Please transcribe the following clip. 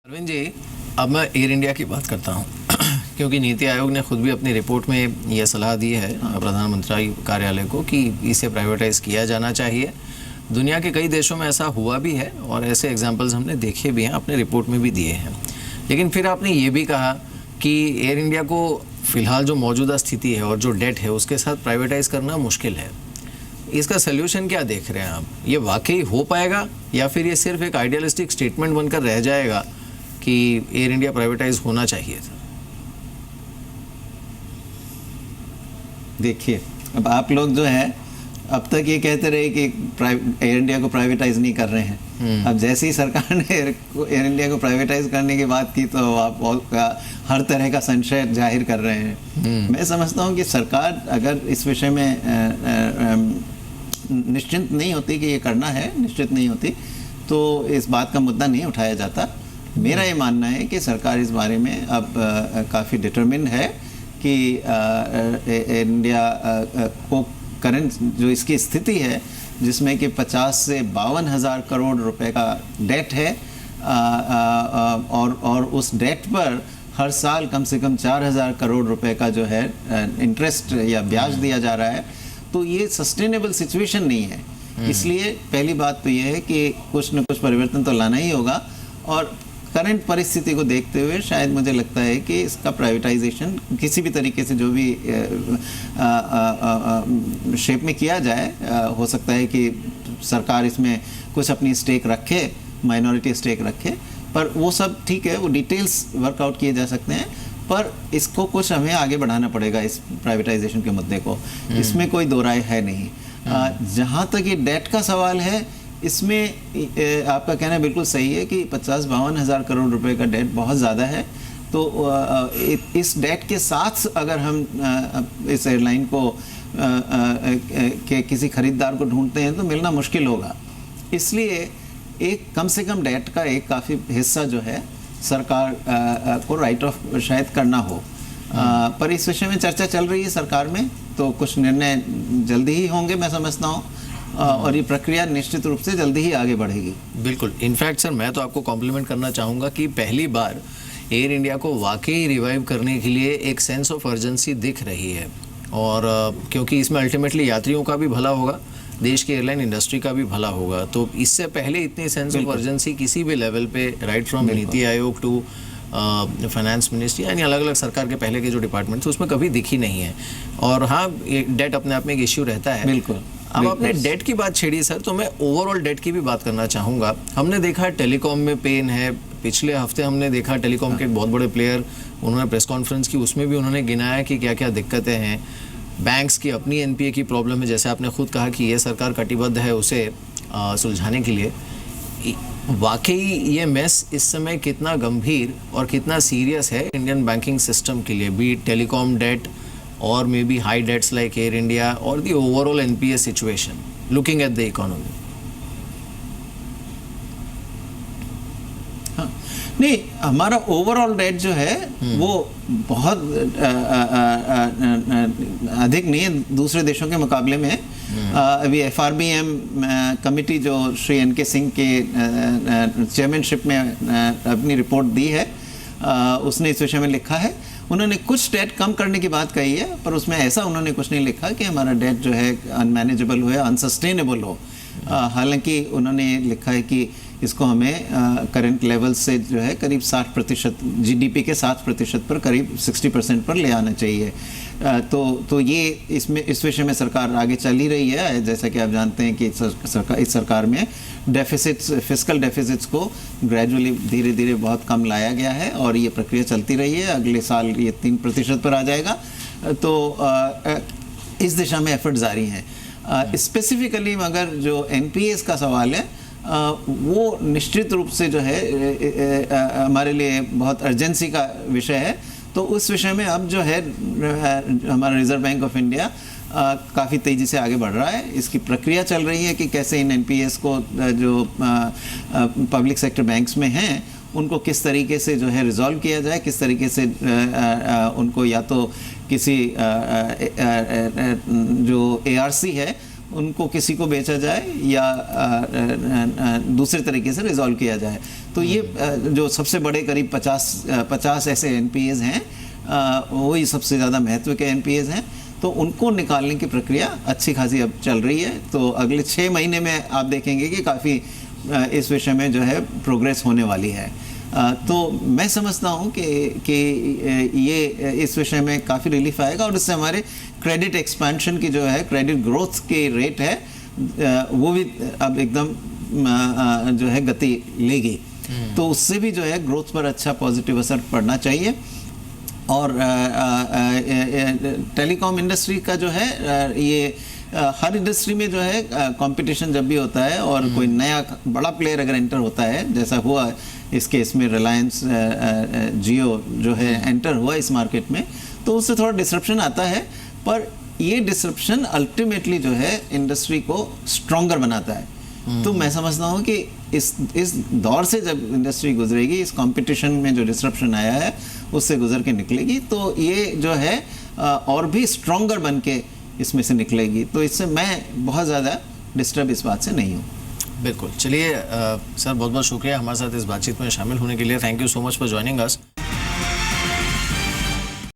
अरविंद जी, अब मैं air India की बात करता हूँ क्योंकि नीति आयोग ने खुद भी अपनी रिपोर्ट में यह सलाह दी है प्रधानमंत्री कार्यालय को कि इसे प्राइवेटाइज किया जाना चाहिए। दुनिया के कई देशों में ऐसा हुआ भी है और ऐसे एग्जांपल्स हमने देखे भी हैं, अपने रिपोर्ट में भी दिए हैं। लेकिन फिर आपने ये भी कहा कि एयर इंडिया को फ़िलहाल जो मौजूदा स्थिति है और जो डेट है उसके साथ प्राइवेटाइज़ करना मुश्किल है। इसका सोल्यूशन क्या देख रहे हैं आप? ये वाकई हो पाएगा या फिर ये सिर्फ एक आइडियलिस्टिक स्टेटमेंट बनकर रह जाएगा कि एयर इंडिया प्राइवेटाइज होना चाहिए था? देखिए, अब आप लोग जो है अब तक ये कहते रहे कि एयर इंडिया को प्राइवेटाइज नहीं कर रहे हैं। अब जैसे ही सरकार ने एयर इंडिया को प्राइवेटाइज करने की बात की तो आप हर तरह का संशय जाहिर कर रहे हैं। मैं समझता हूँ कि सरकार अगर इस विषय में निश्चिंत नहीं होती कि ये करना है, निश्चित नहीं होती, तो इस बात का मुद्दा नहीं उठाया जाता। मेरा ये मानना है कि सरकार इस बारे में अब काफ़ी डिटरमिन है कि एयर इंडिया को करंट जो इसकी स्थिति है जिसमें कि 50 से 52 हज़ार करोड़ रुपए का डेट है और उस डेट पर हर साल कम से कम 4,000 करोड़ रुपए का जो है इंटरेस्ट या ब्याज दिया जा रहा है, तो ये सस्टेनेबल सिचुएशन नहीं है। इसलिए पहली बात तो ये है कि कुछ न कुछ परिवर्तन तो लाना ही होगा और करंट परिस्थिति को देखते हुए शायद मुझे लगता है कि इसका प्राइवेटाइजेशन किसी भी तरीके से जो भी शेप में किया जाए, हो सकता है कि सरकार इसमें कुछ अपनी स्टेक रखे, माइनॉरिटी स्टेक रखे, पर वो सब ठीक है, वो डिटेल्स वर्कआउट किए जा सकते हैं, पर इसको कुछ हमें आगे बढ़ाना पड़ेगा इस प्राइवेटाइजेशन के मुद्दे को। इसमें कोई दो राय है नहीं। जहाँ तक ये डेट का सवाल है, इसमें आपका कहना बिल्कुल सही है कि 50-52 हज़ार करोड़ रुपए का डेट बहुत ज़्यादा है। तो इस डेट के साथ अगर हम इस एयरलाइन को के किसी खरीदार को ढूंढते हैं तो मिलना मुश्किल होगा। इसलिए एक कम से कम डेट का एक काफ़ी हिस्सा जो है सरकार को राइट ऑफ शायद करना हो। पर इस विषय में चर्चा चल रही है सरकार में, तो कुछ निर्णय जल्दी ही होंगे मैं समझता हूँ और ये प्रक्रिया निश्चित रूप से जल्दी ही आगे बढ़ेगी। बिल्कुल। इनफैक्ट सर, मैं तो आपको कॉम्प्लीमेंट करना चाहूँगा कि पहली बार एयर इंडिया को वाकई रिवाइव करने के लिए एक सेंस ऑफ अर्जेंसी दिख रही है और क्योंकि इसमें अल्टीमेटली यात्रियों का भी भला होगा, देश की एयरलाइन इंडस्ट्री का भी भला होगा। तो इससे पहले इतनी सेंस ऑफ अर्जेंसी किसी भी लेवल पे, right from NITI Aayog to finance ministry, यानी अलग अलग सरकार के पहले के जो डिपार्टमेंट थे उसमें कभी दिखी नहीं है। और हाँ, डेट अपने आप में एक इश्यू रहता है। बिल्कुल। अब आपने डेट की बात छेड़ी सर, तो मैं ओवरऑल डेट की भी बात करना चाहूँगा। हमने देखा टेलीकॉम में पेन है। पिछले हफ्ते हमने देखा टेलीकॉम के एक बहुत बड़े प्लेयर, उन्होंने प्रेस कॉन्फ्रेंस की, उसमें भी उन्होंने गिनाया कि क्या क्या दिक्कतें हैं। बैंक्स की अपनी एनपीए की प्रॉब्लम है, जैसे आपने खुद कहा कि ये सरकार कटिबद्ध है उसे सुलझाने के लिए। वाकई ये मेस इस समय कितना गंभीर और कितना सीरियस है इंडियन बैंकिंग सिस्टम के लिए, B telecom debt or maybe high debts like Air India or the overall NPA situation looking at the economy? हाँ, नहीं, हमारा ओवरऑल डेट जो है वो बहुत अधिक नहीं है दूसरे देशों के मुकाबले में। अभी FRBM कमिटी जो श्री NK सिंह के चेयरमैनशिप में अपनी रिपोर्ट दी है, उसने इस विषय में लिखा है। उन्होंने कुछ डेट कम करने की बात कही है, पर उसमें ऐसा उन्होंने कुछ नहीं लिखा कि हमारा डेट जो है अनमैनेजेबल हो या अनसस्टेनेबल हो। हालांकि उन्होंने लिखा है कि इसको हमें करंट लेवल से जो है करीब 60%, GDP के 60% पर, करीब 60% पर ले आना चाहिए। तो ये इस विषय में सरकार आगे चल ही रही है। जैसा कि आप जानते हैं कि इस सरकार में डेफिसिट्स, फिस्कल डेफिसिट्स को ग्रेजुअली धीरे धीरे बहुत कम लाया गया है और ये प्रक्रिया चलती रही है। अगले साल ये 3% पर आ जाएगा। तो इस दिशा में एफर्ट जारी हैं। स्पेसिफिकली अगर जो NPAs का सवाल है, वो निश्चित रूप से जो है हमारे लिए बहुत अर्जेंसी का विषय है। तो उस विषय में अब जो है हमारा रिजर्व बैंक ऑफ इंडिया काफ़ी तेज़ी से आगे बढ़ रहा है। इसकी प्रक्रिया चल रही है कि कैसे इन NPAs को जो पब्लिक सेक्टर बैंक्स में हैं उनको किस तरीके से जो है रिजॉल्व किया जाए, किस तरीके से उनको या तो किसी जो ARC है उनको किसी को बेचा जाए या दूसरे तरीके से रिजॉल्व किया जाए। तो ये जो सबसे बड़े करीब 50 ऐसे एनपीएज हैं, वही सबसे ज़्यादा महत्व के एनपीएज हैं, तो उनको निकालने की प्रक्रिया अच्छी खासी अब चल रही है। तो अगले 6 महीने में आप देखेंगे कि काफ़ी इस विषय में जो है प्रोग्रेस होने वाली है। तो मैं समझता हूँ कि ये इस विषय में काफ़ी रिलीफ आएगा और इससे हमारे क्रेडिट एक्सपेंशन की जो है, क्रेडिट ग्रोथ की रेट है, वो भी अब एकदम जो है गति लेगी। तो उससे भी जो है ग्रोथ पर अच्छा पॉजिटिव असर पड़ना चाहिए। और टेलीकॉम इंडस्ट्री का जो है ये हर इंडस्ट्री में जो है कंपटीशन जब भी होता है और कोई नया बड़ा प्लेयर अगर एंटर होता है, जैसा हुआ इस केस में रिलायंस जियो जो है एंटर हुआ इस मार्केट में, तो उससे थोड़ा डिसरप्शन आता है, पर ये डिसरप्शन अल्टीमेटली जो है इंडस्ट्री को स्ट्रॉन्गर बनाता है। तो मैं समझता हूँ कि इस दौर से जब इंडस्ट्री गुजरेगी, इस कंपटीशन में जो डिसरप्शन आया है उससे गुजर के निकलेगी, तो ये जो है और भी स्ट्रॉन्गर बन के इसमें से निकलेगी। तो इससे मैं बहुत ज़्यादा डिस्टर्ब इस बात से नहीं हूँ। बिल्कुल। चलिए सर, बहुत बहुत शुक्रिया हमारे साथ इस बातचीत में शामिल होने के लिए। Thank you so much for joining us.